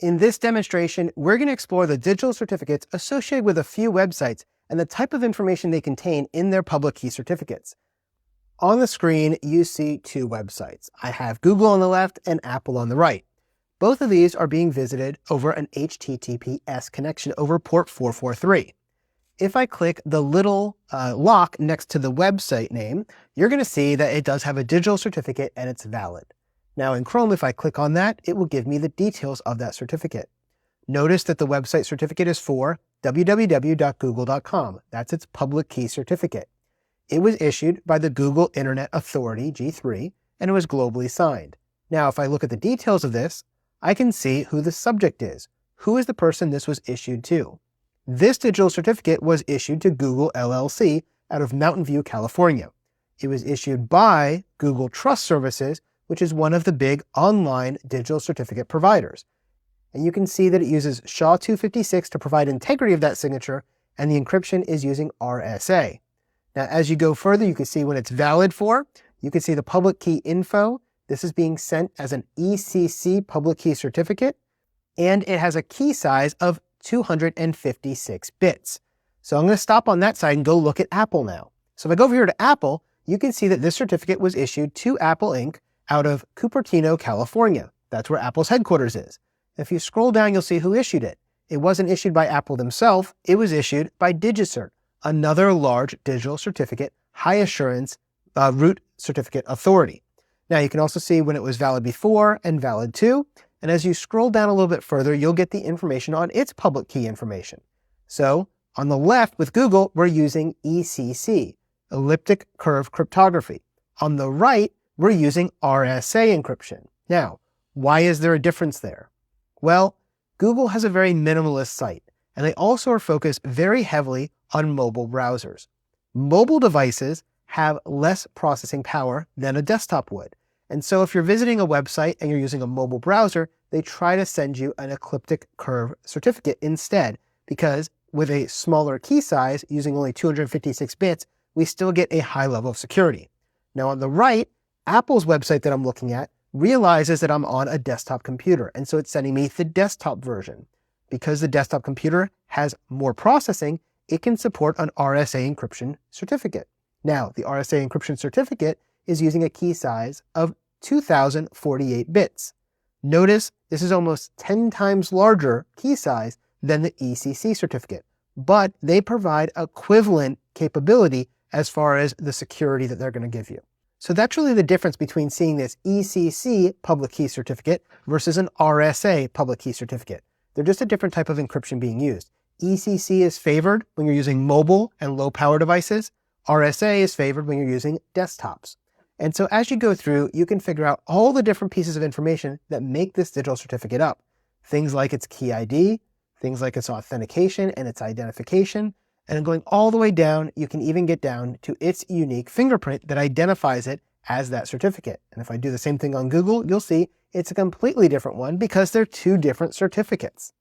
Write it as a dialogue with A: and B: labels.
A: In this demonstration, we're going to explore the digital certificates associated with a few websites and the type of information they contain in their public key certificates. On the screen, you see two websites. I have Google on the left and Apple on the right. Both of these are being visited over an HTTPS connection over port 443. If I click the little lock next to the website name, you're going to see that it does have a digital certificate and it's valid. Now in Chrome, if I click on that, it will give me the details of that certificate. Notice that the website certificate is for www.google.com. That's its public key certificate. It was issued by the Google Internet Authority, G3, and it was globally signed. Now, if I look at the details of this, I can see who the subject is. Who is the person this was issued to? This digital certificate was issued to Google LLC out of Mountain View, California. It was issued by Google Trust Services, which is one of the big online digital certificate providers. And you can see that it uses SHA-256 to provide integrity of that signature, and the encryption is using RSA. Now, as you go further, you can see what it's valid for. You can see the public key info. This is being sent as an ECC public key certificate, and it has a key size of 256 bits. So I'm going to stop on that side and go look at Apple now. So if I go over here to Apple, you can see that this certificate was issued to Apple Inc. out of Cupertino, California. That's where Apple's headquarters is. If you scroll down, you'll see who issued it. It wasn't issued by Apple themselves. It was issued by DigiCert, another large digital certificate, high assurance root certificate authority. Now you can also see when it was valid before and valid to. And as you scroll down a little bit further, you'll get the information on its public key information. So on the left with Google, we're using ECC, elliptic curve cryptography. On the right, we're using RSA encryption. Now, why is there a difference there? Well, Google has a very minimalist site, and they also are focused very heavily on mobile browsers. Mobile devices have less processing power than a desktop would. And so if you're visiting a website and you're using a mobile browser, they try to send you an elliptic curve certificate instead, because with a smaller key size, using only 256 bits, we still get a high level of security. Now on the right, Apple's website that I'm looking at realizes that I'm on a desktop computer, and so it's sending me the desktop version. Because the desktop computer has more processing, it can support an RSA encryption certificate. Now, the RSA encryption certificate is using a key size of 2048 bits. Notice this is almost 10 times larger key size than the ECC certificate, but they provide equivalent capability as far as the security that they're going to give you. So that's really the difference between seeing this ECC public key certificate versus an RSA public key certificate. They're just a different type of encryption being used. ECC is favored when you're using mobile and low power devices. RSA is favored when you're using desktops. And so as you go through, you can figure out all the different pieces of information that make this digital certificate up. Things like its key ID, things like its authentication and its identification, and going all the way down, you can even get down to its unique fingerprint that identifies it as that certificate. And if I do the same thing on Google, you'll see it's a completely different one because they're two different certificates.